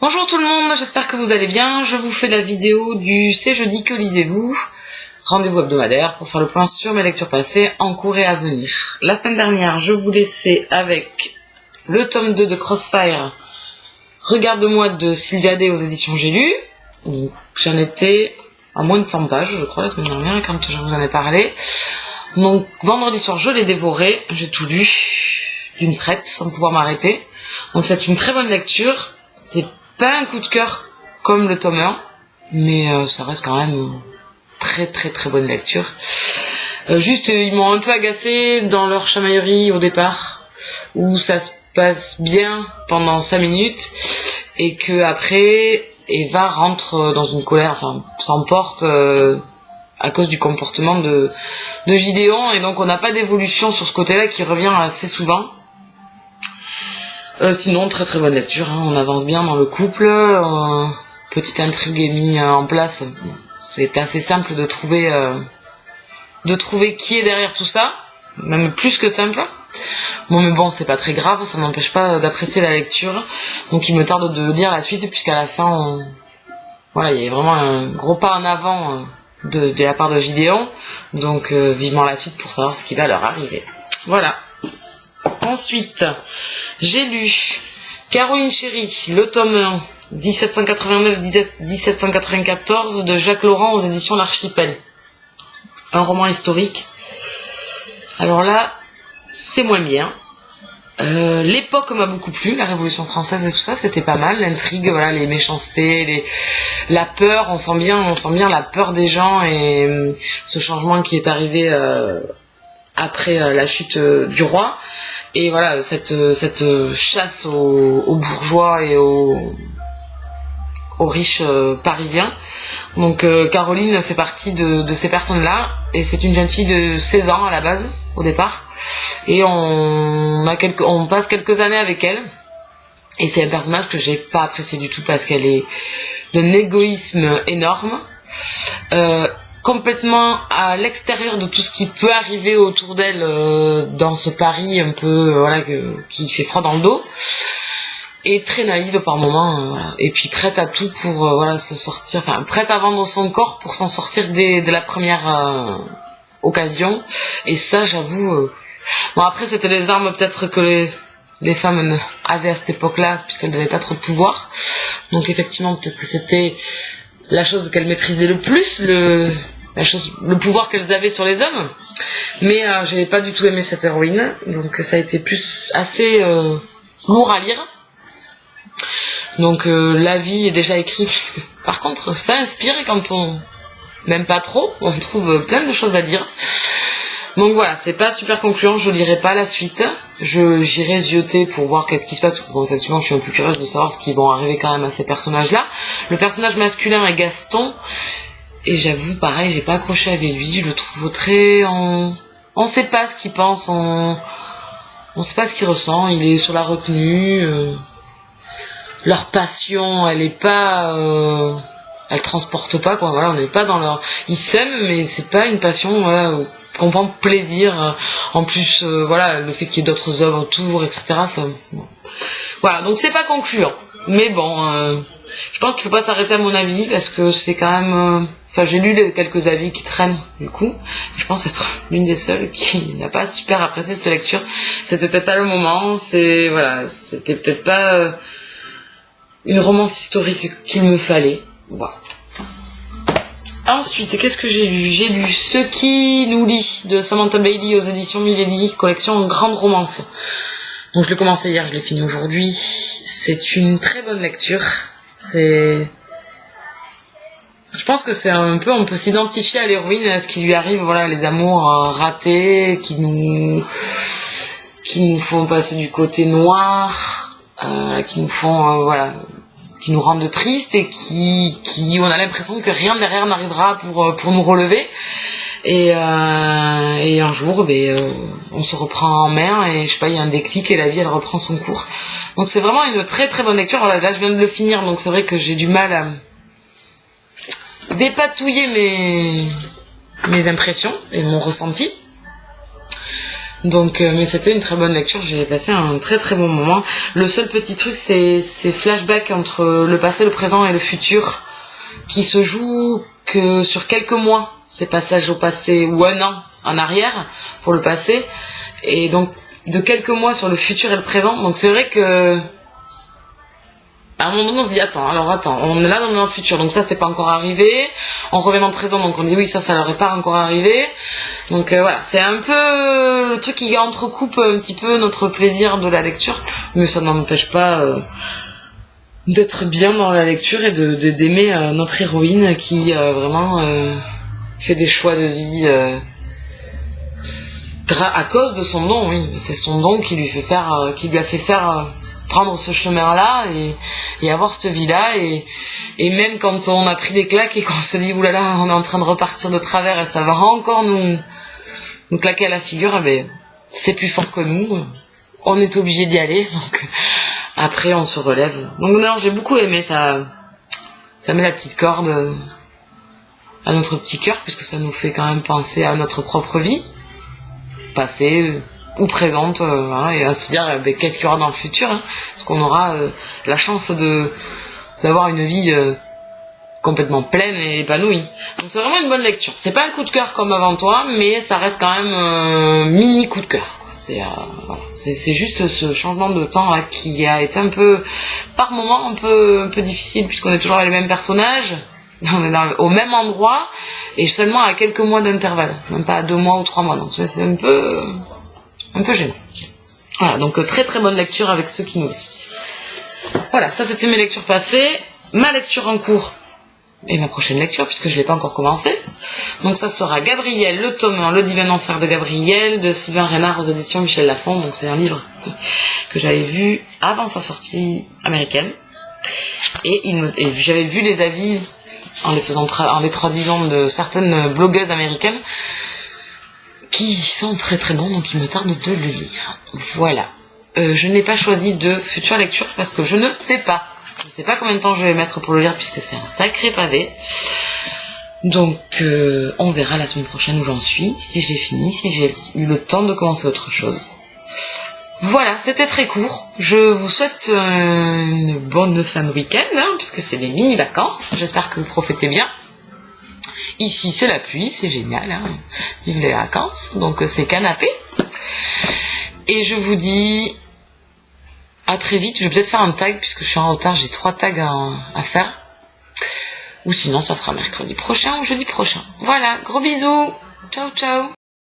Bonjour tout le monde, j'espère que vous allez bien. Je vous fais la vidéo du C'est jeudi, que lisez-vous? Rendez-vous hebdomadaire pour faire le point sur mes lectures passées, en cours et à venir. La semaine dernière, je vous laissais avec le tome 2 de Crossfire, Regarde-moi de Sylvia Day aux éditions J'ai lu. J'en étais à moins de 100 pages, je crois, la semaine dernière, quand je vous en ai parlé. Donc vendredi soir, je l'ai dévoré, j'ai tout lu d'une traite sans pouvoir m'arrêter. Donc c'est une très bonne lecture. C'est pas un coup de cœur comme le tome 1, mais ça reste quand même très bonne lecture. Juste, ils m'ont un peu agacé dans leur chamaillerie au départ, où ça se passe bien pendant 5 minutes, et que après, Eva rentre dans une colère, enfin, s'emporte à cause du comportement de Gideon, et donc on n'a pas d'évolution sur ce côté-là qui revient assez souvent. Sinon, très bonne lecture, hein. On avance bien dans le couple, petite intrigue est mise en place. C'est assez simple de trouver qui est derrière tout ça, même plus que simple. Bon, mais bon, c'est pas très grave, ça n'empêche pas d'apprécier la lecture. Donc il me tarde de lire la suite, puisqu'à la fin, voilà, il y a vraiment un gros pas en avant de la part de Gideon. Donc vivement la suite pour savoir ce qui va leur arriver. Voilà. Ensuite, j'ai lu Caroline Chéri, le tome 1, 1789-1794 de Jacques Laurent aux éditions L'Archipel. Un roman historique. Alors là, c'est moins bien. L'époque m'a beaucoup plu, la Révolution française et tout ça, c'était pas mal. L'intrigue, voilà, les méchancetés, la peur, on sent bien la peur des gens et ce changement qui est arrivé après la chute du roi. Et voilà, cette chasse aux bourgeois et aux riches parisiens. Donc Caroline fait partie de ces personnes-là, et c'est une jeune fille de 16 ans à la base, au départ. Et on passe quelques années avec elle. Et c'est un personnage que j'ai pas apprécié du tout, parce qu'elle est d'un égoïsme énorme. Complètement à l'extérieur de tout ce qui peut arriver autour d'elle dans ce Paris un peu qui fait froid dans le dos, et très naïve par moments, voilà. Et puis prête à tout pour se sortir, enfin prête à vendre son corps pour s'en sortir dès la première occasion. Et ça, j'avoue, bon, après c'était les armes peut-être que les femmes avaient à cette époque-là, puisqu'elles n'avaient pas trop de pouvoir, donc effectivement peut-être que c'était la chose qu'elles maîtrisaient le plus, le pouvoir qu'elles avaient sur les hommes. Mais j'ai pas du tout aimé cette héroïne, donc ça a été plus assez lourd à lire. Donc l'avis est déjà écrit, puisque par contre ça inspire, et quand on n'aime pas trop, on trouve plein de choses à dire. Donc voilà, c'est pas super concluant, je lirai pas la suite. J'irai zioter pour voir qu'est-ce qui se passe. Bon, effectivement, je suis un peu curieuse de savoir ce qui va arriver quand même à ces personnages-là. Le personnage masculin est Gaston, et j'avoue, pareil, j'ai pas accroché avec lui. Je le trouve très... On sait pas ce qu'il pense, on sait pas ce qu'il ressent. Il est sur la retenue. Leur passion, elle est pas... elle transporte pas, quoi. Voilà, on n'est pas dans leur... Ils s'aiment, mais c'est pas une passion, voilà... qu'on prend plaisir, en plus le fait qu'il y ait d'autres hommes autour, etc. Ça, bon. Voilà, donc c'est pas concluant, mais bon, je pense qu'il faut pas s'arrêter à mon avis, parce que c'est quand même, j'ai lu quelques avis qui traînent du coup, je pense être l'une des seules qui n'a pas super apprécié cette lecture. C'était peut-être pas le moment, c'était peut-être pas une romance historique qu'il me fallait. Voilà. Ensuite, qu'est-ce que j'ai lu? J'ai lu Ce qui nous lie de Samantha Bailey aux éditions Milady, collection grande romance. Donc je l'ai commencé hier, je l'ai fini aujourd'hui. C'est une très bonne lecture. Je pense que c'est un peu, on peut s'identifier à l'héroïne, à ce qui lui arrive, voilà, les amours ratés qui nous font passer du côté noir, qui nous font qui nous rendent tristes, et qui on a l'impression que rien derrière n'arrivera pour nous relever, et un jour on se reprend en main, et je sais pas, il y a un déclic, et la vie elle reprend son cours. Donc c'est vraiment une très bonne lecture. Voilà, là je viens de le finir, donc c'est vrai que j'ai du mal à dépatouiller mes impressions et mon ressenti, Donc, mais c'était une très bonne lecture, j'ai passé un très très bon moment. Le seul petit truc, c'est ces flashbacks entre le passé, le présent et le futur, qui se jouent que sur quelques mois, ces passages au passé, ou un an en arrière pour le passé, et donc de quelques mois sur le futur et le présent. Donc c'est vrai que à un moment donné on se dit attends, on est là dans le futur, donc ça c'est pas encore arrivé, on revient dans le présent, donc on dit oui ça leur est pas encore arrivé. Donc voilà, c'est un peu le truc qui entrecoupe un petit peu notre plaisir de la lecture, mais ça n'empêche pas d'être bien dans la lecture et d'aimer notre héroïne qui vraiment fait des choix de vie à cause de son don. Oui, c'est son don qui lui a fait faire prendre ce chemin-là et avoir cette vie-là, et même quand on a pris des claques et qu'on se dit oulala, on est en train de repartir de travers et ça va encore nous claquer à la figure, ben c'est plus fort que nous, on est obligé d'y aller, donc après on se relève. Donc non, j'ai beaucoup aimé, ça met la petite corde à notre petit cœur, puisque ça nous fait quand même penser à notre propre vie passée ou présente, et à se dire qu'est-ce qu'il y aura dans le futur, hein, parce qu'on aura la chance d'avoir une vie complètement pleine et épanouie. Donc c'est vraiment une bonne lecture. C'est pas un coup de cœur comme Avant toi, mais ça reste quand même un mini coup de cœur. C'est juste ce changement de temps là qui a été un peu, par moment, un peu difficile, puisqu'on est toujours avec les mêmes personnages, on est au même endroit et seulement à quelques mois d'intervalle, même pas à 2 mois ou 3 mois. Donc c'est un peu gênant. Voilà, donc très très bonne lecture avec ceux qui nous lisent. Voilà, ça c'était mes lectures passées. Ma lecture en cours et ma prochaine lecture, puisque je ne l'ai pas encore commencé. Donc ça sera Gabriel, le tome 1, Le divin enfer de Gabriel, de Sylvain Reynard aux éditions Michel Lafon. Donc c'est un livre que j'avais vu avant sa sortie américaine. Et j'avais vu les avis en les traduisant de certaines blogueuses américaines qui sont très très bons, donc il me tarde de le lire. Voilà. Je n'ai pas choisi de future lecture parce que je ne sais pas. Je ne sais pas combien de temps je vais mettre pour le lire, puisque c'est un sacré pavé. Donc on verra la semaine prochaine où j'en suis, si j'ai fini, si j'ai eu le temps de commencer autre chose. Voilà, c'était très court. Je vous souhaite une bonne fin de week-end, hein, puisque c'est des mini-vacances. J'espère que vous profitez bien. Ici, c'est la pluie, c'est génial. Hein. Vive les vacances, donc c'est canapé. Et je vous dis à très vite. Je vais peut-être faire un tag, puisque je suis en retard. J'ai 3 tags à faire. Ou sinon, ça sera mercredi prochain ou jeudi prochain. Voilà, gros bisous. Ciao, ciao.